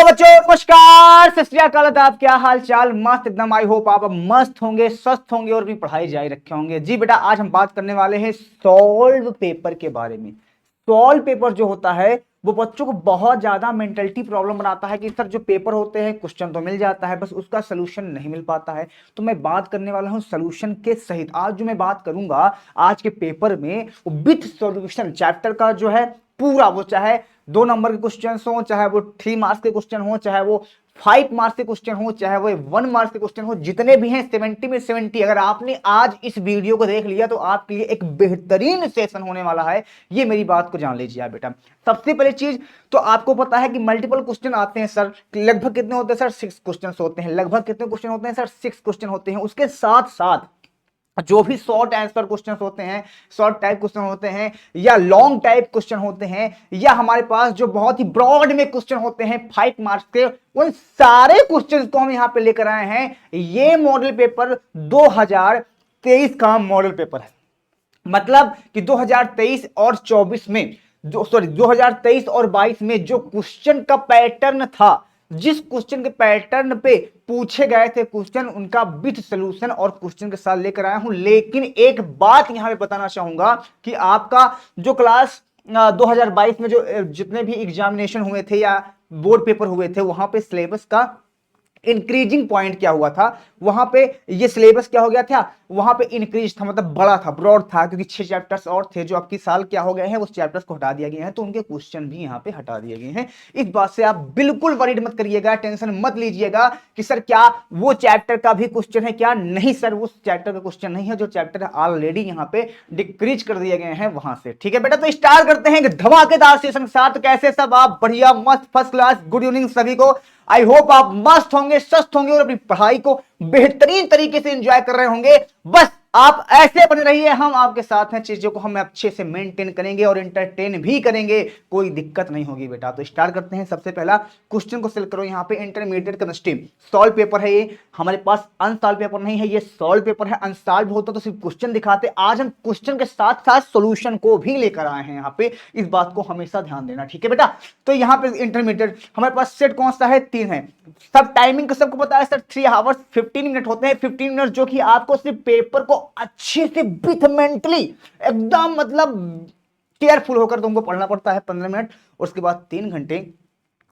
बच्चों, नमस्कार, सत श्री अकाल। आप क्या हाल चाल? मस्त एकदम। आई होप आप मस्त होंगे, स्वस्थ होंगे और अपनी पढ़ाई जारी रखे होंगे। जी बेटा, आज हम बात करने वाले हैं सॉल्व पेपर के बारे में। सॉल्व पेपर जो होता है वो बच्चों को बहुत ज्यादा मेंटलिटी प्रॉब्लम बनाता है कि सर जो पेपर होते हैं क्वेश्चन तो मिल जाता है, बस उसका सोल्यूशन नहीं मिल पाता है। तो मैं बात करने वाला हूं सोल्यूशन के सहित। आज जो मैं बात करूंगा आज के पेपर में विथ सॉल्यूशन चैप्टर का जो है पूरा, वो चाहे 2 नंबर के क्वेश्चन हो, चाहे वो 3 मार्क्स के क्वेश्चन हो, चाहे वो 5 मार्क्स के क्वेश्चन हो, चाहे वो 1 मार्क्स के क्वेश्चन हो, जितने भी हैं 70 में 70। अगर आपने आज इस वीडियो को देख लिया तो आपके लिए एक बेहतरीन सेशन होने वाला है। ये मेरी बात को जान लीजिए आप बेटा। सबसे पहले चीज तो आपको पता है कि मल्टीपल क्वेश्चन आते हैं सर। लगभग कितने होते हैं सर? 6 क्वेश्चन होते हैं। लगभग कितने क्वेश्चन होते हैं सर? 6 क्वेश्चन होते हैं। उसके साथ साथ जो भी शॉर्ट आंसर क्वेश्चन होते हैं, शॉर्ट टाइप क्वेश्चन होते हैं, या लॉन्ग टाइप क्वेश्चन होते हैं, या हमारे पास जो बहुत ही ब्रॉड में क्वेश्चन होते हैं 5 मार्क्स के, उन सारे क्वेश्चन को हम यहां पे लेकर आए हैं। ये मॉडल पेपर 2023 का मॉडल पेपर है। मतलब कि 2023 और 24 में जो 2023 और 22 में जो क्वेश्चन का पैटर्न था, जिस क्वेश्चन के पैटर्न पे पूछे गए थे क्वेश्चन, उनका विथ सॉल्यूशन और क्वेश्चन के साथ लेकर आया हूं। लेकिन एक बात यहां पे बताना चाहूंगा कि आपका जो क्लास 2022 में जो जितने भी एग्जामिनेशन हुए थे या बोर्ड पेपर हुए थे, वहां पे सिलेबस का इंक्रीजिंग पॉइंट क्या हुआ था? वहां पे ये सिलेबस क्या हो गया था? वहां पे इंक्रीज था, मतलब बड़ा था, ब्रॉड था, क्योंकि 6 चैप्टर्स और थे जो आपकी साल क्या हो गए हैं, उस चैप्टर्स को हटा दिया गया है, तो उनके क्वेश्चन भी यहाँ पे हटा दिए गए हैं। इस बात से आप बिल्कुल वरीड मत करिएगा, टेंशन मत लीजिएगा कि सर क्या वो चैप्टर का भी क्वेश्चन है क्या? नहीं सर, उस चैप्टर का क्वेश्चन नहीं है। जो चैप्टर ऑलरेडी यहाँ पे डिक्रीज कर दिए गए हैं वहां से। ठीक है बेटा, तो स्टार्ट करते हैं धमाकेदार सेशन के साथ। कैसे सब आप? बढ़िया, मस्त, फर्स्ट क्लास। गुड इवनिंग सभी को। आई होप आप मस्त होंगे, स्वस्थ होंगे और अपनी पढ़ाई को बेहतरीन तरीके से एंजॉय कर रहे होंगे। बस आप ऐसे बने रहिए, हम आपके साथ हैं। चीजों को हम अच्छे से मेंटेन करेंगे और एंटरटेन भी करेंगे, कोई दिक्कत नहीं होगी बेटा। तो स्टार्ट करते हैं। सबसे पहला क्वेश्चन को सिलेक्ट करो। यहाँ पे इंटरमीडिएट केमिस्ट्री सॉल्व पेपर है ये। हमारे पास अनसॉल्व पेपर नहीं है, ये सॉल्व पेपर है। अनसॉल्व होता तो सिर्फ क्वेश्चन दिखाते। आज हम क्वेश्चन के साथ साथ सोल्यूशन को भी लेकर आए हैं यहाँ पे। इस बात को हमेशा ध्यान देना, ठीक है बेटा। तो यहाँ पे इंटरमीडिएट हमारे पास सेट कौन सा है? 3 है। सब टाइमिंग का सबको पता है सर, 3 आवर्स 15 मिनट होते हैं। 15 मिनट जो कि आपको सिर्फ पेपर को अच्छे से विथ मेंटली एकदम मतलब केयरफुल होकर तुमको पढ़ना पड़ता है 15 मिनट। उसके बाद 3 घंटे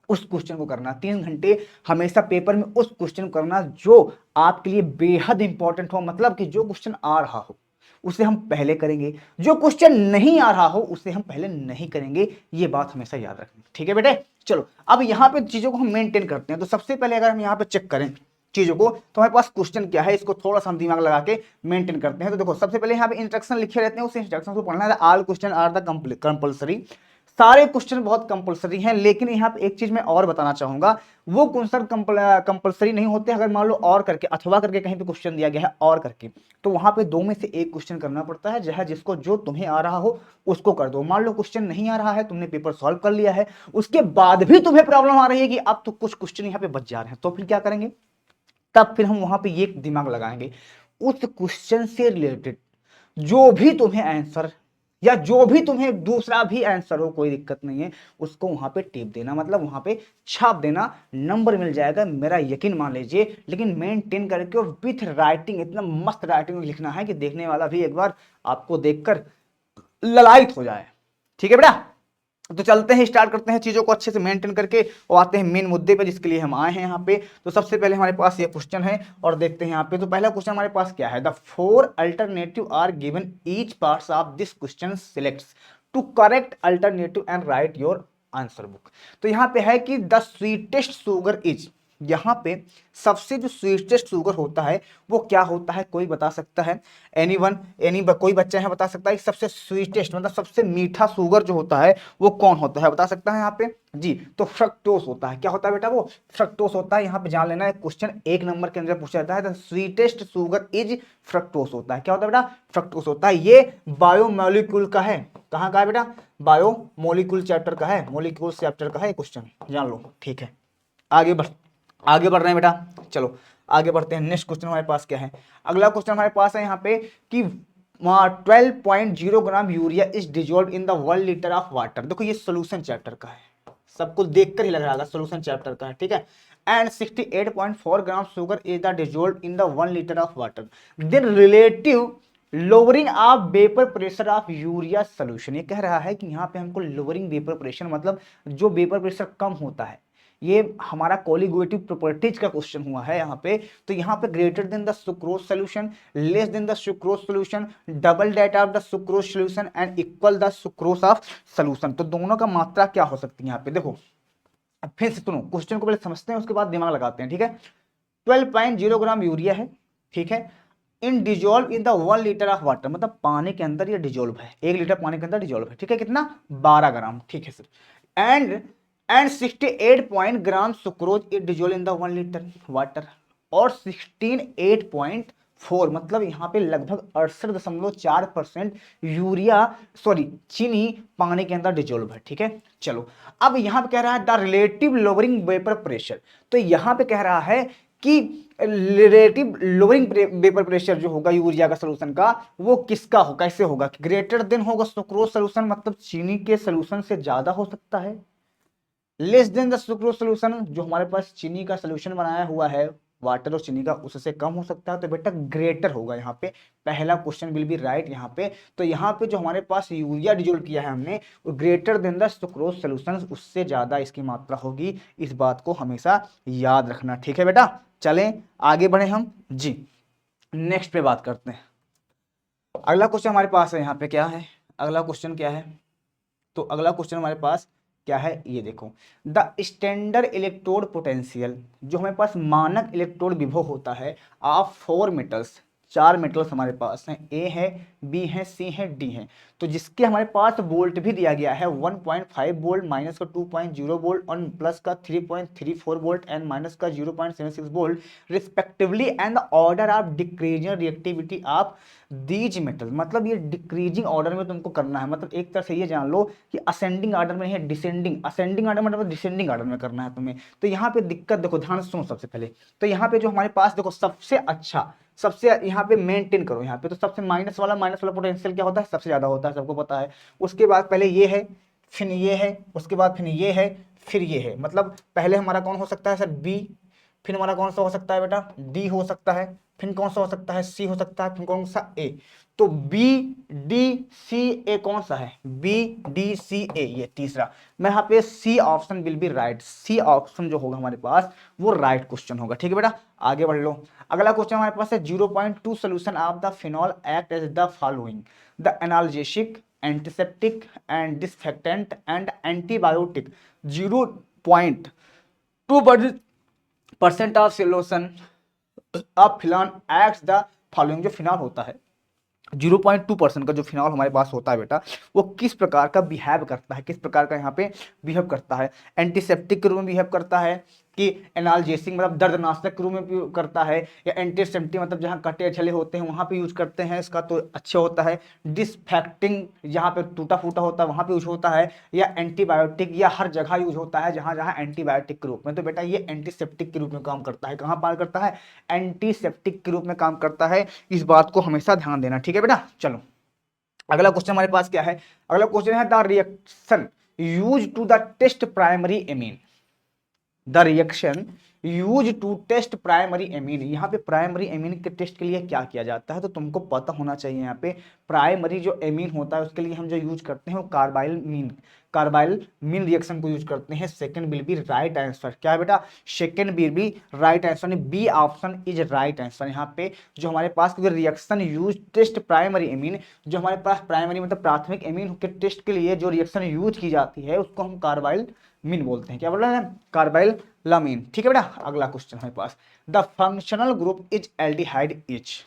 उस क्वेश्चन को करना। 3 घंटे हमेशा पेपर में उस क्वेश्चन को करना जो आपके लिए बेहद इंपॉर्टेंट हो। मतलब कि जो क्वेश्चन आ रहा हो उसे हम पहले करेंगे, जो क्वेश्चन नहीं आ रहा हो उसे हम पहले नहीं करेंगे। ये बात हमेशा याद रखनी, ठीक है बेटे। चलो अब यहां पे चीजों को हम मेंटेन करते हैं। तो सबसे पहले अगर हम यहां पे चेक करें चीजों को, तो हमारे पास क्वेश्चन क्या है, इसको थोड़ा सा हम दिमाग लगा के मेंटेन करते हैं। तो देखो सबसे पहले यहाँ पे इंस्ट्रक्शन लिखे रहते हैं, उस इंस्ट्रक्शन को पढ़ना है। All question are the compulsory. सारे क्वेश्चन बहुत कंपलसरी हैं, लेकिन यहाँ पे एक चीज मैं और बताना चाहूंगा, वो क्वेश्चन कंपलसरी नहीं होते। अगर मान लो और करके अथवा करके कहीं पे क्वेश्चन दिया गया है और करके, तो वहां पे 2 में से एक क्वेश्चन करना पड़ता है। जहाँ जिसको जो तुम्हें आ रहा हो उसको कर दो। मान लो क्वेश्चन नहीं आ रहा है, तुमने पेपर सॉल्व कर लिया है, उसके बाद भी तुम्हें प्रॉब्लम आ रही है कि अब तो कुछ क्वेश्चन यहाँ पे बच जा रहे हैं, तो फिर क्या करेंगे? तब फिर हम वहां पे ये दिमाग लगाएंगे, उस क्वेश्चन से रिलेटेड जो भी तुम्हें आंसर या जो भी तुम्हें दूसरा भी आंसर हो, कोई दिक्कत नहीं है, उसको वहां पे टिप देना, मतलब वहां पे छाप देना। नंबर मिल जाएगा, मेरा यकीन मान लीजिए। लेकिन मेंटेन करके और विथ राइटिंग, इतना मस्त राइटिंग में लिखना है कि देखने वाला भी एक बार आपको देखकर ललायित हो जाए, ठीक है बेटा। तो चलते हैं, स्टार्ट करते हैं चीजों को अच्छे से मेंटेन करके और आते हैं मेन मुद्दे पे जिसके लिए हम आए हैं यहाँ पे। तो सबसे पहले हमारे पास ये क्वेश्चन है और देखते हैं यहाँ पे। तो पहला क्वेश्चन हमारे पास क्या है? The 4 alternative are given, each parts of this question selects two correct alternative and write your answer book. तो यहाँ पे है कि द स्वीटेस्ट शुगर इज, यहाँ पे सबसे जो स्वीटेस्ट शुगर होता है वो क्या होता है? कोई बता सकता है? एनीवन, कोई बच्चा है बता सकता है सबसे स्वीटेस्ट मतलब सबसे मीठा शुगर जो होता है वो कौन होता है? बता सकता है यहाँ पे? जी, तो फ्रक्टोस होता है। क्या होता है बेटा? वो फ्रक्टोस होता है। यहाँ पे जान लेना है, क्वेश्चन 1 नंबर के अंदर पूछा जाता है, the sweetest sugar is fructose होता है। क्या होता है बेटा? फ्रक्टोस होता है। ये बायोमोलिक्यूल का है। कहाँ का है बेटा? बायोमोलिक्यूल चैप्टर का है, मोलिक्यूल चैप्टर का है क्वेश्चन, जान लो, ठीक है। आगे बढ़ रहे हैं बेटा, चलो आगे बढ़ते हैं। नेक्स्ट क्वेश्चन हमारे पास क्या है? अगला क्वेश्चन हमारे पास है यहाँ पे कि 12.0 gram urea is dissolve in the 1 litre of water. देखो ये सोल्यूशन चैप्टर का है, सब कुछ देखकर ही लग रहा होगा सोल्यूशन चैप्टर का है, ठीक है। And 68.4 gram sugar is the dissolve in the 1 litre of water, then relative lowering of vapour pressure of urea solution. ये कह रहा है कि यहाँ पे हमको लोअरिंग वेपर प्रेशर मतलब जो वेपर प्रेशर कम होता है, ये हमारा कोलिगेटिव प्रॉपर्टीज का क्वेश्चन हुआ है यहाँ पे। तो यहाँ पे greater than the sucrose solution, less than the sucrose solution, double that of the sucrose solution and equal the sucrose of solution. तो दोनों का मात्रा क्या हो सकती है यहाँ पे, देखो अब फिर से सुनो क्वेश्चन को पहले समझते हैं उसके बाद दिमाग लगाते हैं, ठीक है। 12.0 ग्राम यूरिया है, ठीक है, in dissolve in the 1 litre of water, मतलब पानी के अंदर ये डिजोल्व है, 1 लीटर पानी के अंदर डिजोल्व है, ठीक है, कितना 12 ग्राम, ठीक है sir. And 68 point gram sucrose it dissolve in the 1 litre water, और 16.4 मतलब यहाँ पे लगभग 68.4% यूरिया सॉरी चीनी पानी के अंदर डिजोल्व है, ठीक है। चलो अब यहाँ पे कह रहा है the relative lowering vapour pressure, तो यहाँ पे कह रहा है कि रिलेटिव लोअरिंग वेपर प्रेशर जो होगा यूरिया का सोल्यूशन का वो किसका होगा, कैसे होगा, ग्रेटर देन होगा सुक्रोज सोल्यूशन मतलब चीनी के सोल्यूशन से ज्यादा हो सकता है, less than the sucrose solution जो हमारे पास चीनी का सोल्यूशन बनाया हुआ है वाटर और चीनी का उससे कम हो सकता है, तो बेटा ग्रेटर होगा यहाँ पे, पहला क्वेश्चन विल बी राइट यहाँ पे। तो यहाँ पे जो हमारे पास यूरिया डिजोल्व किया है हमने वो greater than the sucrose solution, उससे ज्यादा इसकी मात्रा होगी, इस बात को हमेशा याद रखना, ठीक है बेटा। चलें आगे बढ़े हम जी, नेक्स्ट पे बात करते हैं। अगला क्वेश्चन हमारे पास है यहाँ पे क्या है, अगला क्वेश्चन क्या है, तो अगला क्वेश्चन हमारे पास क्या है ये देखो, द स्टैंडर्ड इलेक्ट्रोड पोटेंशियल, जो हमारे पास मानक इलेक्ट्रोड विभव होता है ऑफ 4 मेटल्स, 4 मेटल्स हमारे पास हैं, ए है, बी है, सी है, डी है, तो जिसके हमारे पास वोल्ट भी दिया गया है 1.5 वोल्ट, माइनस का 2.0 वोल्ट और प्लस का 3.34 वोल्ट एंड माइनस का 0.76 volt respectively, and the order of decreasing reactivity of these metal, मतलब ये डिक्रीजिंग ऑर्डर में तुमको करना है, मतलब एक तरह से ये जान लो कि असेंडिंग ऑर्डर में है, डिसेंडिंग, असेंडिंग ऑर्डर मतलब डिसेंडिंग ऑर्डर में करना है तुम्हें। तो यहाँ पे दिक्कत देखो, ध्यान से सुनो सबसे पहले, तो यहाँ पे जो हमारे पास देखो सबसे अच्छा, सबसे यहाँ पे मेंटेन करो, यहाँ पे तो सबसे माइनस वाला पोटेंशियल क्या होता है, सबसे ज्यादा होता है, सबको पता है। उसके बाद पहले ये है, फिर ये है, उसके बाद फिर ये है, फिर ये है, मतलब पहले हमारा कौन हो सकता है सर, बी, फिर हमारा कौन सा हो सकता है बेटा, डी हो सकता है, फिर कौन सा हो सकता है, सी हो सकता है, फिर कौन सा ए, तो बी डी सी ए कौन सा है, बी डी सी ए, ये तीसरा, मैं यहाँ पे C option will be right, C option जो होगा हमारे पास वो राइट क्वेश्चन होगा, ठीक है बेटा। आगे बढ़ लो, अगला क्वेश्चन हमारे पास है 0.2 solution of the phenol act as the following, the analgesic, antiseptic and disinfectant and antibiotic, 0.2% of solution of phenol acts the following, जो फिनॉल होता है 0.2% का जो फिनॉल हमारे पास होता है बेटा वो किस प्रकार का बिहेव करता है, किस प्रकार का यहाँ पे बिहेव करता है, एंटीसेप्टिक के रूप में बिहेव करता है कि एनाल्जेसिक मतलब दर्दनाशक के रूप में करता है, या एंटीसेप्टिक मतलब जहाँ कटे छले होते हैं वहाँ पे यूज करते हैं इसका तो अच्छा होता है, डिसइंफेक्टिंग जहाँ पे टूटा फूटा होता है वहाँ पे यूज होता है, या एंटीबायोटिक या हर जगह यूज होता है जहाँ जहाँ एंटीबायोटिक के रूप में, तो बेटा ये एंटीसेप्टिक के रूप में काम करता है, कहाँ पार करता है, एंटीसेप्टिक के रूप में काम करता है, इस बात को हमेशा ध्यान देना, ठीक है बेटा। चलो अगला क्वेश्चन हमारे पास क्या है, अगला क्वेश्चन है the reaction use to the test primary amine, the reaction use to test primary amine, यहाँ पे प्राइमरी एमीन के टेस्ट के लिए क्या किया जाता है, तो तुमको पता होना चाहिए यहाँ पे प्राइमरी जो एमीन होता है उसके लिए हम जो यूज करते हैं वो कार्बाइल मीन रिएक्शन को यूज करते हैं। Second will be right answer, क्या है बेटा, second will be right answer, B option is right answer. यहाँ पे जो हमारे पास reaction use test primary amine, जो हमारे पास प्राइमरी मतलब प्राथमिक एमीन के टेस्ट के लिए जो रिएक्शन यूज की जाती है उसको हम कार्बाइल मीन बोलते हैं, क्या बोल रहे हैं, कार्बाइल लामीन, ठीक है बेटा। अगला क्वेश्चन हमारे पास, the functional group is aldehyde H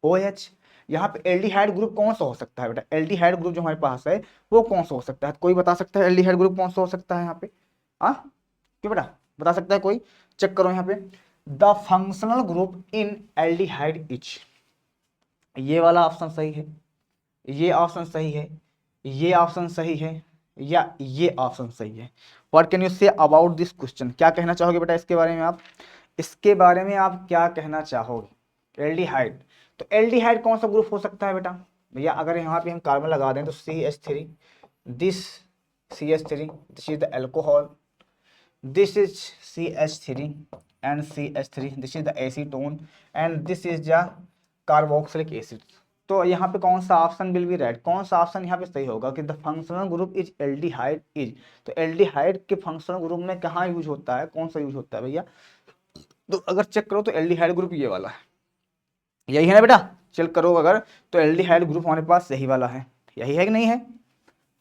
OH, यहाँ पे एल्डिहाइड ग्रुप कौन सा हो सकता है बेटा, एल्डिहाइड ग्रुप जो हमारे पास है वो कौन सा हो सकता है, कोई बता सकता है एल्डिहाइड ग्रुप कौन सा हो सकता है यहाँ पे, हाँ क्यों बेटा बता सकता है कोई, चेक करो यहाँ पे, the functional group in aldehyde etch, ये वाला ऑप्शन सही है, ये ऑप्शन सही है, ये ऑप्शन सही है, या ये ऑप्शन सही है। What can you say about this question, क्या कहना चाहोगे बेटा इसके बारे में आप, इसके बारे में आप क्या कहना चाहोगे, एल्डिहाइड, तो एल्डिहाइड कौन सा ग्रुप हो सकता है बेटा, भैया अगर यहाँ पे हम कार्बन लगा दें तो CH3, this CH3, this is the alcohol, this is CH3 and CH3, this is the acetone and this is the carboxylic acid। तो यहाँ पे कौन सा ऑप्शन विल बी राइट, कौन सा ऑप्शन यहाँ पे सही होगा कि the functional group is aldehyde is. तो एल्डिहाइड के फंक्शनल ग्रुप में कहाँ यूज होता है, कौन सा यूज होता है भैया? तो अगर चेक करो तो एल्डिहाइड ग्रुप ये वाला है, यही है ना बेटा? चेक करो अगर, तो एल्डिहाइड ग्रुप हमारे पास यही वाला है, यही है कि नहीं है,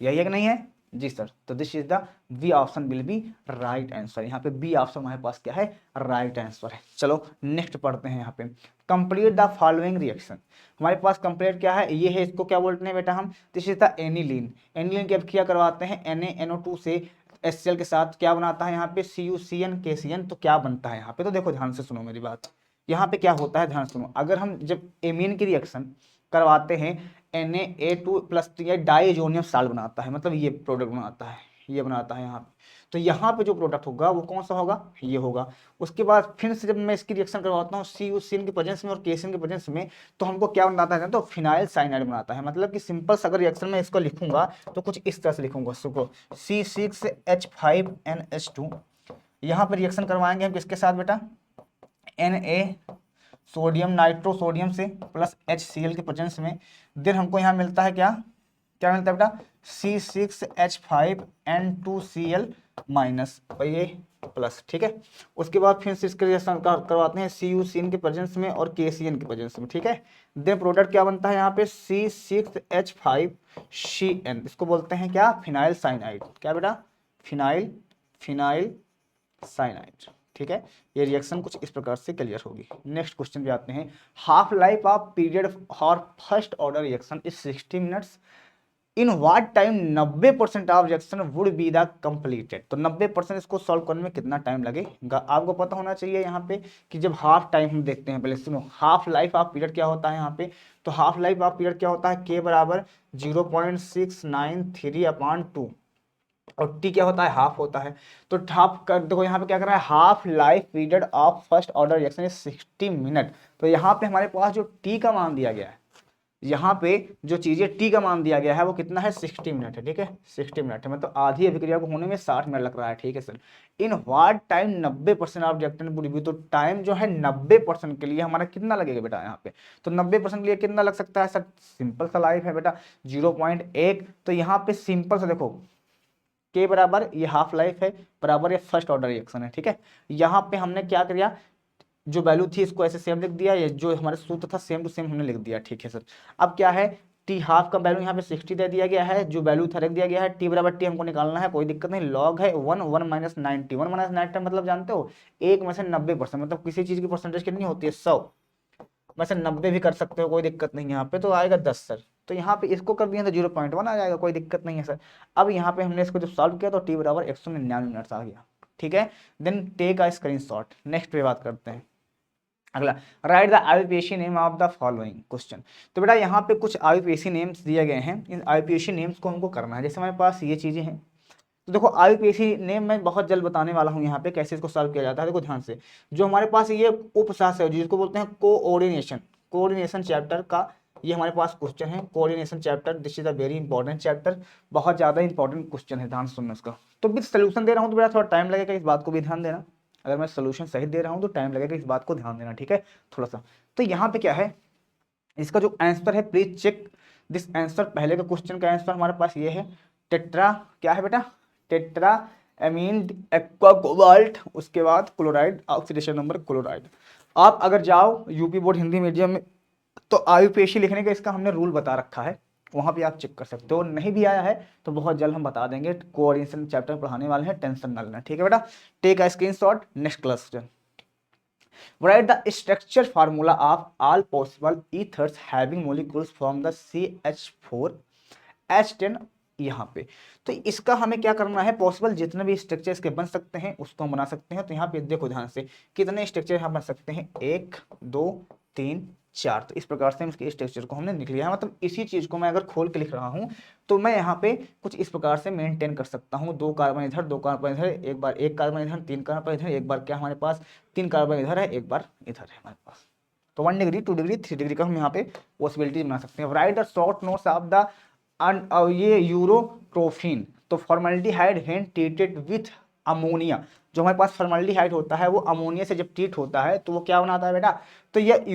यही है कि नहीं है जी सर। तो this is the B option will be right answer. यहाँ पे बी ऑप्शन हमारे पास क्या है, राइट आंसर है। चलो नेक्स्ट पढ़ते हैं यहाँ पे, कंप्लीट द फॉलोइंग रिएक्शन। हमारे पास कंप्लीट क्या है, ये है, इसको क्या बोलते हैं बेटा हम? This is the aniline. Aniline की अब क्या करवाते हैं, NaNO2 से HCl के साथ क्या बनाता है यहाँ पे, CuCN KCN। तो क्या बनता है यहाँ पे, तो देखो ध्यान से सुनो मेरी बात, यहाँ पे क्या होता है ध्यान सुनो। अगर हम जब एमीन की रिएक्शन करवाते हैं, Na2+ ये डाइजोनियम साल्ट बनाता है, मतलब ये प्रोडक्ट बनाता है, ये बनाता है यहाँ पे। तो यहाँ पे जो प्रोडक्ट होगा वो कौन सा होगा, ये होगा। उसके बाद फिर से जब मैं इसकी रिएक्शन करवाता हूँ CuCN की प्रेजेंस में और KCN की प्रेजेंस में, तो हमको क्या बनाता है, तो फिनाइल साइनाइड बनाता है। मतलब कि सिंपल अगर रिएक्शन में इसको लिखूंगा तो कुछ इस तरह से लिखूंगा, सुको C6H5NH2। यहाँ पर रिएक्शन करवाएंगे हम किसके साथ बेटा, Na सोडियम नाइट्रो सोडियम से प्लस HCl के प्रेजेंस में। देन हमको यहाँ मिलता है क्या, क्या मिलता है बेटा, C6H5N2Cl माइनस और ये प्लस, ठीक है। उसके बाद फिर से इसके रिएक्शन करवाते हैं CuCN के प्रेजेंस में और KCN के प्रेजेंस में, ठीक है। देन प्रोडक्ट क्या बनता है यहाँ पे, C6H5CN, इसको बोलते हैं क्या, फिनाइल साइनाइड। क्या बेटा, फिनाइल साइनाइड, ठीक है। ये रिएक्शन कुछ इस प्रकार से क्लियर होगी। नेक्स्ट क्वेश्चन पे आते हैं, half life of period for first order reaction is 60 minutes, in what time 90% of reaction would be the completed. तो 90% इसको सॉल्व करने में कितना टाइम लगेगा, आपको पता होना चाहिए यहाँ पे कि जब हाफ टाइम हम देखते हैं, पहले सुनो, हाफ लाइफ ऑफ पीरियड क्या होता है यहाँ पे, तो हाफ लाइफ ऑफ पीरियड क्या होता है, K बराबर 0.693/2 और T क्या होता है, हाफ होता है। तो हाफ कर देखो, यहाँ पे क्या कर रहा है, half life period of first order reaction is 60 minute. तो यहाँ पे हमारे पास जो T का मान दिया गया है, यहाँ पे जो चीजें T का मान दिया गया है वो कितना है, 60 मिनट है, ठीक है। 60 मिनट है, मतलब आधी अभिक्रिया को होने में 60 मिनट लग रहा है, ठीक है sir. In what time 90% of reactant would be, तो टाइम जो है 90% के लिए हमारा कितना लगेगा बेटा यहाँ पे, तो 90% के लिए कितना लग सकता है सर, सिंपल सा लाइफ है बेटा 0.1। तो यहाँ पे सिंपल सा देखो, K बराबर ये हाफ लाइफ है बराबर ये फर्स्ट ऑर्डर रिएक्शन है, ठीक है। यहाँ पे हमने क्या किया, जो वैल्यू थी इसको ऐसे सेम लिख दिया, ये जो हमारे सूत्र था सेम टू सेम हमने लिख दिया, ठीक है सर। अब क्या है, T हाफ का वैल्यू यहाँ पे 60 दे दिया गया है, जो वैल्यू था रख दिया गया है, T बराबर T हमको निकालना है, कोई दिक्कत नहीं। लॉग है 1 1 - 90, 1 - 90 मतलब जानते हो, एक में से 90%, मतलब किसी चीज की परसेंटेज कितनी होती है, 100 में से 90 भी कर सकते हो, कोई दिक्कत नहीं है यहाँ पे। तो आएगा 10 सर, तो यहाँ पे इसको कर दिया तो 0.1 आ जाएगा, कोई दिक्कत नहीं है सर। अब यहाँ पे हमने इसको जब सॉल्व किया तो T बराबर 199 मिनट आ गया, ठीक है। Then take a screenshot. Next पे बात करते हैं, अगला, right the IUPAC name of the following question. तो बेटा यहाँ पे कुछ IUPAC नेम्स दिए गए हैं, इन IUPAC नेम्स को हमको करना है। जैसे हमारे पास ये चीजें हैं, तो देखो IUPAC नेम मैं बहुत जल्द बताने वाला हूँ यहाँ पे कैसे इसको सॉल्व किया जाता है। देखो ध्यान से, जो हमारे पास ये उपशास्त्र है जिसको बोलते हैं कोऑर्डिनेशन चैप्टर का, ये हमारे पास क्वेश्चन है, coordination chapter. This is a very important chapter, बहुत ज्यादा इंपॉर्टेंट क्वेश्चन है, ध्यान सुनना इसका। तो विद सोल्यूशन दे रहा हूँ तो बेटा थोड़ा टाइम लगेगा, इस बात को भी ध्यान देना। अगर मैं सोल्यूशन सही दे रहा हूँ तो टाइम लगेगा, इस बात को ध्यान देना, ठीक है थोड़ा सा। तो यहाँ पे क्या है, इसका जो आंसर है, प्लीज चेक दिस आंसर। पहले का क्वेश्चन का आंसर हमारे पास ये है, टेट्रा, क्या है बेटा, टेट्रा एमीन एक्वा कोबाल्ट, उसके बाद क्लोराइड, ऑक्सीडेशन नंबर क्लोराइड। आप अगर जाओ यूपी बोर्ड हिंदी मीडियम में, तो IUPAC लिखने का इसका हमने रूल बता रखा है, वहां पे आप चेक कर सकते हो। नहीं भी आया है तो बहुत जल्द हम बता देंगे, कोऑर्डिनेशन चैप्टर पढ़ाने वाले हैं, टेंशन ना लेना, ठीक है बेटा। Take a screenshot. Next question, write the structure formula of all possible ethers having molecules from the CH4H10 यहाँ पे। तो इसका हमें क्या करना है, पॉसिबल जितने भी स्ट्रक्चर इसके बन सकते हैं उसको हम बना सकते हैं। तो यहाँ पे देखो ध्यान से, कितने स्ट्रक्चर यहाँ बन सकते हैं, 1 2 3 4। तो इस प्रकार से इसके स्ट्रक्चर को हमने लिख लिया है। मतलब इसी चीज को मैं अगर खोल के लिख रहा हूँ तो मैं यहाँ पे कुछ इस प्रकार से मेंटेन कर सकता हूँ, 2 कार्बन इधर, 2 कार्बन इधर, एक बार 1 कार्बन इधर, 3 कार्बन इधर, एक बार क्या हमारे पास 3 कार्बन इधर है, एक बार इधर है हमारे पास। तो 1 डिग्री 2 डिग्री 3 डिग्री का हम यहाँ पे पॉसिबिलिटी बना सकते हैं। Right the short notes of the ये यूरोट्रोफिन। तो formaldehyde when treated with ammonia, जो हमारे पास फॉर्मल्डिहाइड होता है वो अमोनिया से जब ट्रीट होता है तो वो क्या बनाता है बेटा, तो ये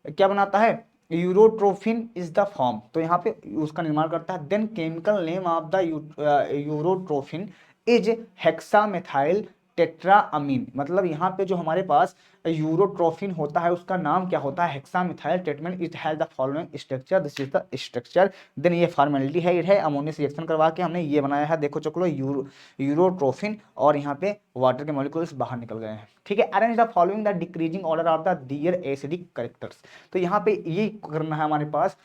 क्या बनाता है, यूरोट्रोफिन इज द फॉर्म, तो यहाँ पे उसका निर्माण करता है। Then chemical name of the urotropine is hexamethyl tetramine, मतलब यहाँ पे जो हमारे पास यूरोट्रोफिन होता है उसका नाम क्या होता है, hexamethyl tetramine. It has the following structure, this is the structure. Then ये फॉर्मल्डिहाइड है, अमोनिया से रिएक्शन करवा के हमने ये बनाया है, देखो चलो यूरोट्रोफिन, और यहाँ पे वाटर के मॉलिक्यूल्स बाहर निकल गए हैं, ठीक है। Arrange the following the decreasing order of the their acidic characters, तो यहाँ पे ये करना है हमारे पास,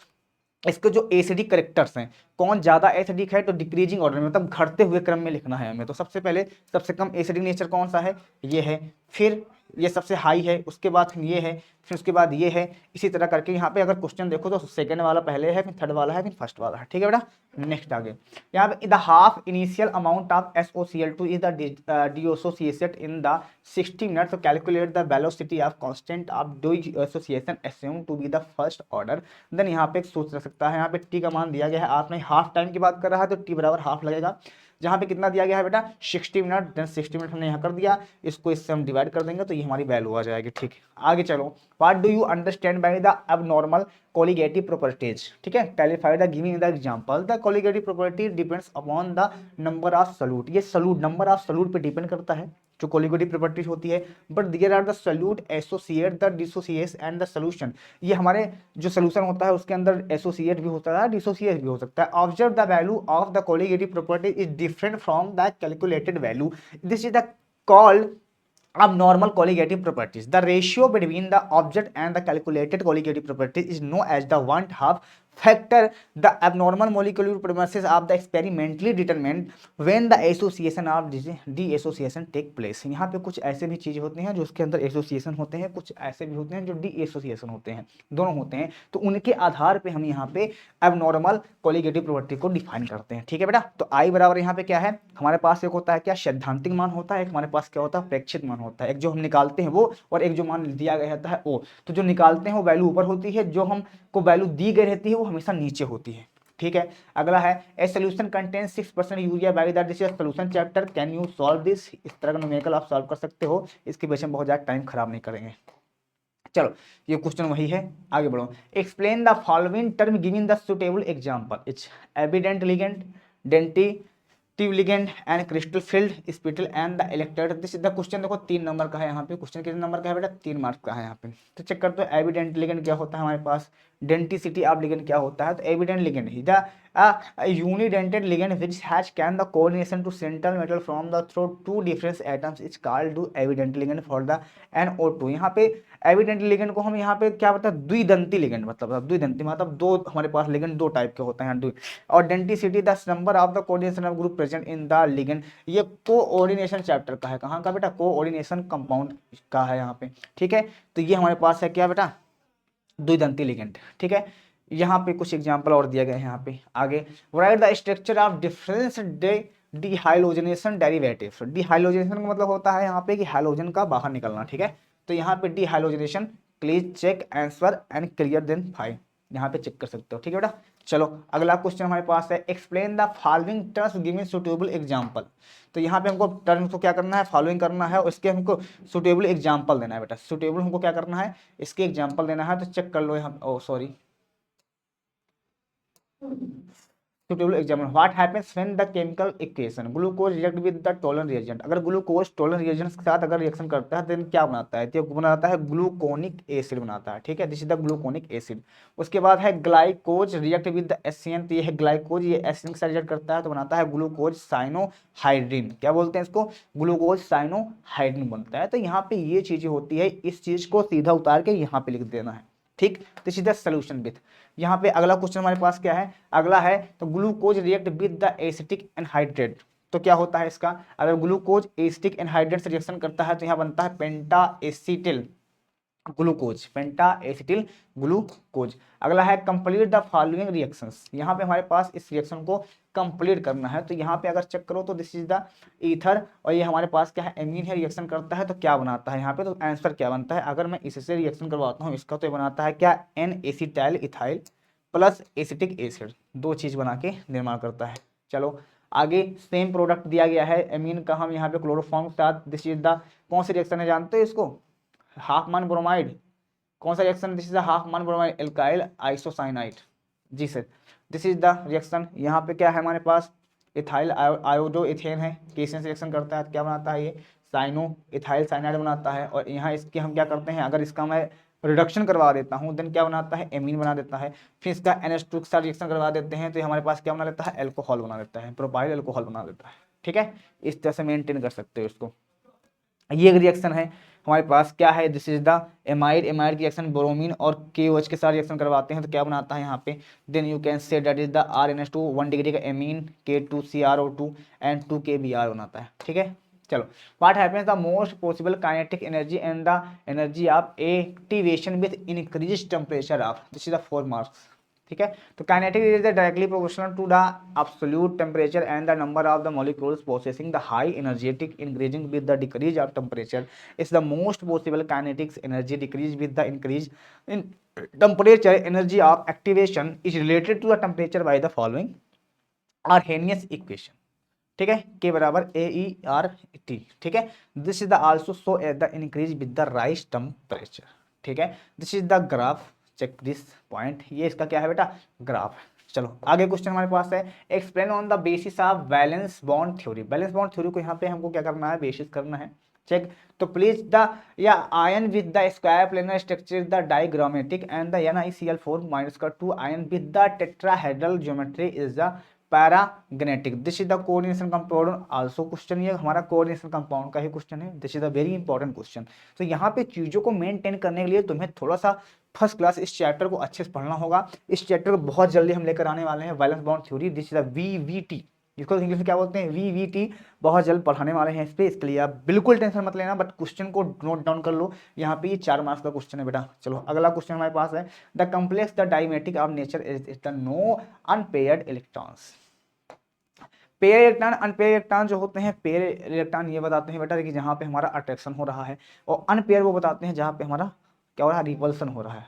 इसके जो एसिडिक करेक्टर्स हैं, कौन ज्यादा एसिडिक है तो डिक्रीजिंग ऑर्डर में, मतलब घटते हुए क्रम में लिखना है हमें। तो सबसे पहले सबसे कम एसिडिक नेचर कौन सा है, ये है, फिर ये सबसे हाई है, उसके बाद ये है, फिर उसके बाद ये है, इसी तरह करके यहाँ पे अगर क्वेश्चन देखो तो सेकंड वाला पहले है, फिर थर्ड वाला है, फिर फर्स्ट वाला है, ठीक है बेटा। नेक्स्ट आगे यहाँ पे the half initial amount of SOCl2 is the dissociated in the 60 minute, तो calculate the velocity of constant of dissociation assumed to be the first order. Then यहाँ पे एक सोच रख सकता है, यहाँ पे टी का मान दिया गया है, आपने हाफ टाइम की बात कर रहा है तो टी बराबर हाफ लगेगा, जहाँ पे कितना दिया गया है बेटा 60 मिनट, देन 60 मिनट हमने यहाँ कर दिया, इसको इससे हम डिवाइड कर देंगे तो ये हमारी वैल्यू आ जाएगी, ठीक है। आगे चलो, what do you understand by the abnormal colligative properties, ठीक है, clarify the giving the example. The colligative property depends upon the number of solute, ये सॉल्यूट नंबर ऑफ सॉल्यूट पे डिपेंड करता है जो कोलिगेटिव प्रॉपर्टीज होती है, but there are the solute associate the dissociates and the solution, ये हमारे जो सोल्यूशन होता है उसके अंदर एसोसिएट भी होता है, डिसोसिएट भी हो सकता है। Observe the value of the colligative property is different from the calculated value, this is the called abnormal colligative properties. The ratio between the object and the calculated colligative properties is known as the one-half factor. The abnormal molecular premises of the experimentally determined when the association of de-association take place. यहाँ पे कुछ ऐसे भी चीजें होती हैं जो उसके अंदर एसोसिएशन होते हैं, कुछ ऐसे भी होते हैं जो डी एसोसिएशन होते हैं, दोनों होते हैं, तो उनके आधार पे हम यहाँ पे abnormal colligative property को डिफाइन करते हैं, ठीक है बेटा। तो आई बराबर यहाँ पे क्या है हमारे पास, एक होता है क्या सैद्धांतिक मान होता है, एक हमारे पास क्या होता है प्रेक्षित मान होता है, एक जो हम निकालते हैं वो, और एक जो मान दिया गया रहता है वो। तो जो निकालते हैं वो वैल्यू ऊपर होती है, जो हमको वैल्यू दी गई रहती है वो हमेशा नीचे होती है, ठीक है। अगला है a solution contains 6% urea by that, this is solution chapter, can you solve this, इस तरह का न्यूमेरिकल आप सॉल्व कर सकते हो, इसके बेस में बहुत ज्यादा टाइम खराब नहीं करेंगे। चलो ये क्वेश्चन वही है, आगे बढ़ो। Explain the following term giving the suitable example, it's evident ligand, dentitive ligand and crystal field splitting and the electrode. This is the question, देखो 3 नंबर का है यहाँ पे, क्वेश्चन कितने नंबर का है बेटा 3 मार्क्स का है यहाँ पे। तो चेक करते हो एविडेंट लिगेंड क्या होता है हमारे पास, डेंटिसिटी ऑफ लिगेंड क्या होता है, तो evident ligand is the unidentate ligand which has can the coordination to central metal from the through two different atoms is called to evident ligand for the NO2। यहाँ पे evident ligand को हम यहाँ पे क्या बताते हैं, द्विदंती लिगेंड, मतलब द्विदंती मतलब दो, हमारे पास लिगेंड दो टाइप के होते हैं द्वि, और denticity the number of the coordination of group present in the ligand, ये कोऑर्डिनेशन चैप्टर का है, कहाँ का बेटा कोऑर्डिनेशन कंपाउंड का है यहाँ पे, ठीक है। तो ये हमारे पास है क्या बेटा द्विदंती लिगेंड, ठीक है। यहाँ पे कुछ एग्जांपल और दिया गया है यहाँ पे आगे, write the structure of difference dehalogenation derivative. Dehalogenation का मतलब होता है यहाँ पे कि हाइलोजन का बाहर निकलना, ठीक है। तो यहाँ पे dehalogenation, please check answer and clear then 5, यहाँ पे चेक कर सकते हो, ठीक है बेटा। चलो अगला क्वेश्चन हमारे पास है, explain the following terms given suitable example. तो यहाँ पे हमको टर्म्स को क्या करना है, फॉलोइंग करना है, और इसके हमको सुटेबल एग्जांपल देना है बेटा। सुटेबल हमको क्या करना है, इसके एग्जांपल देना है, तो चेक कर लो यहाँ, ओ sorry, suitable example, what happens when the chemical equation glucose react with the Tollens reagent। अगर ग्लूकोज टोलन रिएजेंट के साथ अगर रिएक्शन करता है तो क्या बनाता है, तो बनाता है ग्लूकोनिक एसिड बनाता है, ठीक है, this is the gluconic acid. उसके बाद है ग्लाइकोज रिएक्ट विद द एससीएन, तो ये है ग्लाइकोज, ये एससीएन के साथ रिएक्ट करता है तो बनाता है ग्लूकोज साइनोहाइड्रिन, क्या बोलते हैं इसको, ग्लूकोज साइनोहाइड्रिन बनता है। तो यहाँ पे ये चीजें होती है, इस चीज को सीधा उतार के यहाँ पे लिख देना है, ठीक। This is the solution with, यहाँ पे अगला क्वेश्चन हमारे पास क्या है, अगला है तो glucose react with the acetic anhydride, तो क्या होता है इसका, अगर ग्लूकोज एसिटिक एनहाइड्रेट से रिएक्शन करता है तो यहाँ बनता है पेंटा एसिटिल ग्लूकोज, पेंटा एसिटिल ग्लूकोज। अगला है कंप्लीट द फॉलोइंग रिएक्शंस, यहाँ पे हमारे पास इस रिएक्शन को कंप्लीट करना है, तो यहाँ पे अगर चेक करो तो दिस इज द ईथर, और ये हमारे पास क्या है एमीन है, रिएक्शन करता है तो क्या बनाता है यहाँ पे, तो आंसर क्या बनता है, अगर मैं इससे रिएक्शन करवाता हूँ इसका तो ये बनाता है क्या N acetyl ethyl plus acetic acid, दो चीज बना के निर्माण करता है। चलो आगे सेम प्रोडक्ट दिया गया है एमीन का, हम यहाँ पे क्लोरोफॉर्म के साथ, दिस इज द कौन सी रिएक्शन है जानते हो इसको, हाफमैन ब्रोमाइड, कौन सा reaction, this is the Hofmann bromide alkyl isocyanide, जी sir, this is the reaction. यहाँ पे क्या है हमारे पास, इथाइल आयोडो इथेन है, केशन से रिएक्शन करता है, क्या बनाता है ये, साइनो इथाइल साइनाइड बनाता है। और यहाँ इसके हम क्या करते हैं, अगर इसका मैं रिडक्शन करवा देता हूँ देन क्या बनाता है, एमीन बना देता है। फिर इसका NH2 के साथ रिएक्शन करवा देते हैं तो ये हमारे पास क्या बना लेता है, एल्कोहल बना देता है, प्रोपाइल एल्कोहल बना देता है। ठीक है, इस तरह से मेंटेन कर सकते हो इसको। ये एक रिएक्शन है हमारे पास, क्या है, this is the amide, amide की रिएक्शन ब्रोमीन और KOH के साथ रिएक्शन करवाते हैं तो क्या बनाता है यहाँ पे, then you can say that is the RNH2 1 degree का एमीन K2CrO2 एंड 2KBr बनाता है। ठीक है, चलो, what happens the most possible kinetic energy and the energy of activation with increase temperature of, this is the 4 marks. ठीक है, तो kinetic is directly proportional to the absolute temperature and the number of the molecules possessing the high energetic increasing with the decrease of temperature is the most possible kinetics energy decrease with the increase in temperature energy of activation is related to the temperature by the following Arrhenius equation। ठीक है, के बराबर AERT। ठीक है, this is the also so at the increase with the rise temperature. ठीक है, this is the graph, check this point, ये इसका क्या है बेटा, ग्राफ। चलो आगे क्वेश्चन हमारे पास है, explain on the basis of valence bond theory. Valence bond theory को यहाँ पे हमको क्या करना है, बेसिस करना है। चेक, तो प्लीज द या ion with the square planar structure the diagrammatic and the NiCl4-2 ion with the tetrahedral geometry is the paramagnetic, this is the coordination compound also question, ये हमारा कोऑर्डिनेशन कंपाउंड का ही question है, this is the very important question. तो यहाँ पे चीजों को मेंटेन करने के लिए तुम्हें थोड़ा सा फर्स्ट क्लास इस चैप्टर को अच्छे से पढ़ना होगा। इस चैप्टर को बहुत जल्दी हम लेकर आने वाले हैं, valence bond theory, this is the VVT, इसको इंग्लिश में क्या बोलते हैं, VVT, बहुत जल्द पढ़ाने वाले हैं इस पे, इसके लिए आप बिल्कुल टेंशन मत लेना, बट क्वेश्चन को नोट डाउन कर लो, यहाँ पे ये 4 मार्क्स का क्वेश्चन है बेटा। चलो अगला क्वेश्चन हमारे पास है, the complex the diametric of nature is the no unpaired electrons. Pair electron unpair electron जो होते हैं, पेयर इलेक्ट्रॉन ये बताते हैं बेटा कि जहाँ पे हमारा अट्रैक्शन हो रहा है, और अनपेयर वो बताते हैं जहाँ पे हमारा क्या हो रहा है, रिपल्सन हो रहा है।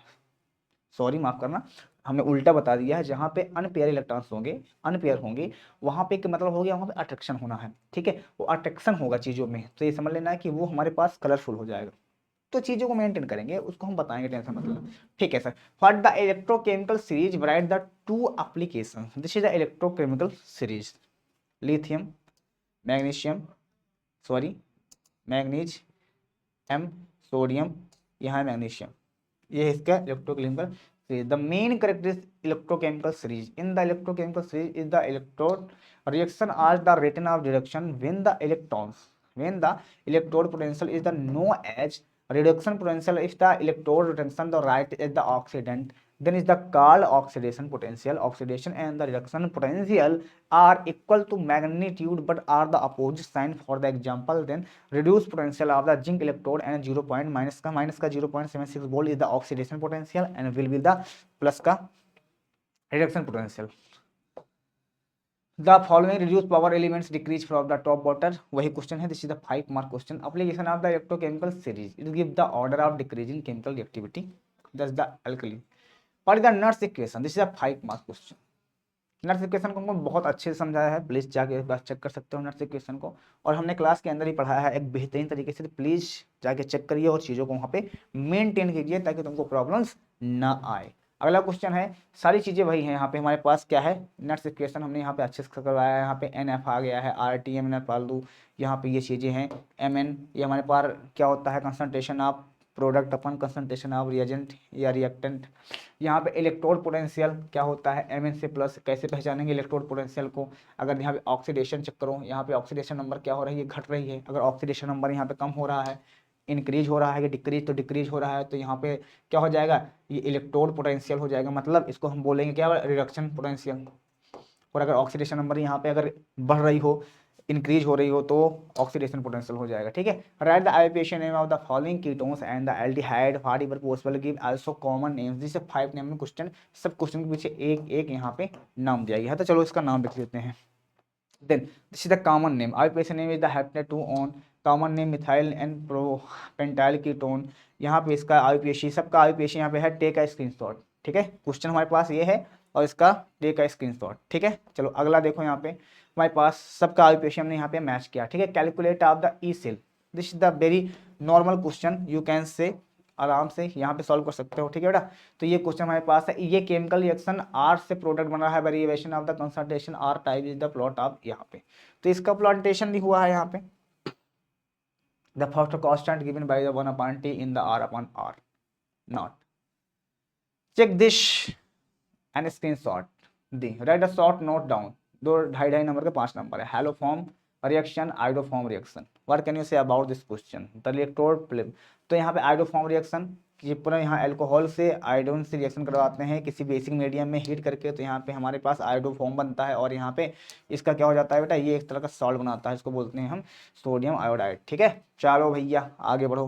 सॉरी माफ करना, हमने उल्टा बता दिया है, जहाँ पे अनपेयर इलेक्ट्रॉन्स होंगे, अनपेयर होंगे, वहाँ पे मतलब हो गया वहाँ पे अट्रैक्शन होना है। ठीक है, वो अट्रैक्शन होगा चीज़ों में, तो ये समझ लेना है कि वो हमारे पास कलरफुल हो जाएगा, तो चीज़ों को मेंटेन करेंगे, उसको हम बताएंगे, टेंशन मतलब। ठीक है sir, what the electrochemical series write the 2 application, this is the electrochemical series, lithium magnesium, sorry manganese M sodium, यहाँ है मैग्नीशियम, ये है इसका electrochemical series. The main characteristic electrochemical series in the electrochemical series is the electrode reaction are the rate of reduction when the electrons, when the electrode potential is the known as reduction potential, if the electrode reduction the right is the oxidant, then is the called oxidation potential, oxidation and the reduction potential are equal to magnitude but are the opposite sign, for the example then reduced potential of the zinc electrode and 0. minus का 0.76 volt is the oxidation potential and will be the plus का reduction potential। The following reduced power elements decrease from the top water, वही question है, this is the 5 mark question. Application of the electrochemical series, it give the order of decreasing chemical reactivity, thus the alkali. What is the Nernst equation, this is the 5 mark question. Nernst equation को हमको बहुत अच्छे से समझाया है, please जाके एक बार check कर सकते हो नर्स इक्वेशन को, और हमने क्लास के अंदर ही पढ़ाया है एक बेहतरीन तरीके से, प्लीज जाके चेक करिए और चीज़ों को वहाँ पे मेंटेन कीजिए ताकि तुमको प्रॉब्लम्स ना आए। अगला क्वेश्चन है, सारी चीज़ें वही हैं, यहाँ पे हमारे पास क्या है, नट्स इक्वेशन हमने यहाँ पे अच्छे से करवाया है, यहाँ पे NF आ गया है, RTM फाल दूँ, यहाँ पे ये चीज़ें हैं, MN ये हमारे पास क्या होता है, concentration of product upon concentration of reagent या रिएक्टेंट। यहाँ पे इलेक्ट्रोड पोटेंशियल क्या होता है, Mn से प्लस, कैसे पहचानेंगे इलेक्ट्रोड पोटेंशियल को, अगर यहाँ पे ऑक्सीडेशन चेक करो, यहाँ पे ऑक्सीडेशन नंबर क्या हो रही है, घट रही है, अगर ऑक्सीडेशन नंबर यहाँ पे कम हो रहा है, इंक्रीज हो रहा है कि डिक्रीज, तो डिक्रीज हो रहा है, तो यहाँ पे क्या हो जाएगा, ये इलेक्ट्रोड पोटेंशियल हो जाएगा, मतलब इसको हम बोलेंगे क्या, रिडक्शन पोटेंशियल। और अगर ऑक्सीडेशन नंबर यहाँ पे अगर बढ़ रही हो, इंक्रीज हो रही हो, तो ऑक्सीडेशन पोटेंशियल हो जाएगा। ठीक है, right the application name of the following ketones and the aldehyde what ever possible give also common names, this 5 name question, सब क्वेश्चन के पीछे एक एक यहाँ पे नाम दिया गया है, तो चलो इसका नाम लिख लेते हैं। Then this is the common name. Occupation name is the haptenate 2 on common name methyl and propentyl ketone। यहाँ पे इसका आईयूपीएसी, सबका आईयूपीएसी यहाँ पे है, टेक का स्क्रीनशॉट। ठीक है, क्वेश्चन हमारे पास ये है और इसका टेक का स्क्रीनशॉट। ठीक है, चलो अगला देखो यहाँ पे, हमारे पास सबका आईपीएसी हमने यहाँ पे मैच किया, ठीक है। Calculate of the E cell, this is the very normal question, you can say आराम से यहाँ पे सॉल्व कर सकते हो, ठीक है बेटा। तो ये क्वेश्चन हमारे पास है, ये केमिकल रिएक्शन आर से प्रोडक्ट बना है, variation of the concentration are type is the plot of, यहाँ पे तो इसका प्लांटेशन भी हुआ है यहाँ पे। The first constant given by the 1/T in the R/R naught. Check this and screenshot दी, write a short note down. दो 2.5 नंबर के 5 नंबर है। Haloform reaction, iodoform reaction, what can you say about this question. The electrode flip, तो यहाँ पे iodoform reaction, ये पूरा यहाँ अल्कोहल से आयोडीन से रिएक्शन करवाते हैं किसी बेसिक मीडियम में हीट करके, तो यहाँ पे हमारे पास आयोडोफॉर्म बनता है और यहाँ पे इसका क्या हो जाता है बेटा, ये एक तरह का सॉल्ट बनाता है, इसको बोलते हैं हम सोडियम आयोडाइड, ठीक है। चलो भैया आगे बढ़ो।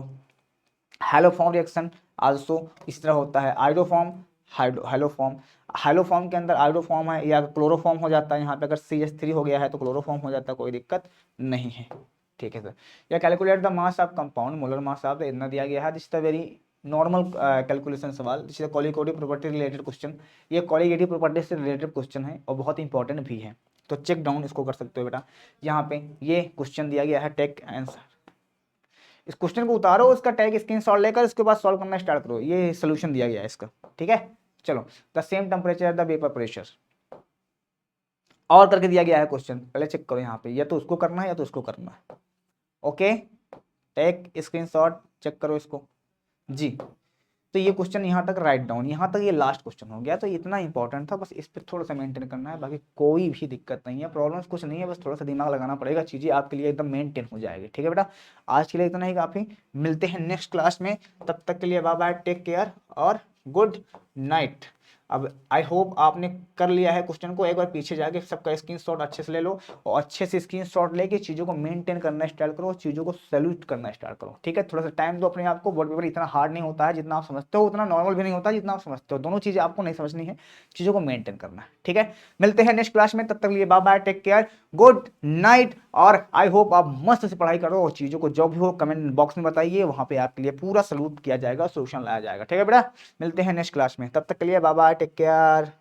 हैलोफॉर्म रिएक्शन आल्सो इस तरह होता है, आयोडोफॉर्म हैलोफॉर्म, हैलोफॉर्म के अंदर आयोडोफॉर्म है या क्लोरोफॉर्म हो जाता है, यहाँ पे अगर CH3 हो गया है तो क्लोरोफॉर्म हो जाता है, कोई दिक्कत नहीं है, ठीक है सर। या calculate the mass of compound, molar mass of इतना दिया गया है, this the very normal calculation सवाल, this is colligative property related question, ये कॉलिगेटिव प्रॉपर्टी से रिलेटेड क्वेश्चन है और बहुत इंपॉर्टेंट भी है, तो चेक डाउन इसको कर सकते हो बेटा। यहाँ पे ये क्वेश्चन दिया गया है, टेक आंसर, इस क्वेश्चन को उतारो, उसका टैग स्क्रीनशॉट लेकर इसके बाद सॉल्व करना स्टार्ट करो, ये सोल्यूशन दिया गया है इसका, ठीक है। चलो, the same temperature the vapour pressure, और करके दिया गया है क्वेश्चन, पहले चेक करो यहाँ पे, या तो उसको करना है या तो उसको करना है, ओके। टेक स्क्रीनशॉट, चेक करो इसको जी। तो ये क्वेश्चन यहाँ तक राइट डाउन, यहाँ तक ये लास्ट क्वेश्चन हो गया, तो इतना इंपॉर्टेंट था, बस इस पर थोड़ा सा मेंटेन करना है, बाकी कोई भी दिक्कत नहीं है, प्रॉब्लम्स कुछ नहीं है, बस थोड़ा सा दिमाग लगाना पड़ेगा, चीज़ें आपके लिए एकदम मेंटेन हो जाएगी, ठीक है बेटा। आज के लिए इतना ही काफ़ी, मिलते हैं नेक्स्ट क्लास में, तब तक के लिए बाय बाय, टेक केयर और गुड नाइट। अब आई होप आपने कर लिया है क्वेश्चन को, एक बार पीछे जाके सबका स्क्रीनशॉट अच्छे से ले लो और अच्छे से स्क्रीनशॉट लेके चीज़ों को मेंटेन करना स्टार्ट करो, चीज़ों को सैल्यूट करना स्टार्ट करो, ठीक है। थोड़ा सा टाइम दो अपने आप को, बोर्ड पेपर इतना हार्ड नहीं होता है जितना आप समझते हो, उतना नॉर्मल भी नहीं होता जितना आप समझते हो, दोनों चीज़ें आपको नहीं समझनी है, चीज़ों को मेंटेन करना है, ठीक है। मिलते हैं नेक्स्ट क्लास में, तब तक लिए bye bye, take care, good night, और आई होप आप मस्त से पढ़ाई करो और चीज़ों को जो भी हो कमेंट बॉक्स में बताइए, वहाँ पे आपके लिए पूरा सैल्यूट किया जाएगा, सोल्यूशन लाया जाएगा, ठीक है बेटा। मिलते हैं नेक्स्ट क्लास में, तब तक के लिए बाय बाय, टेक केयर।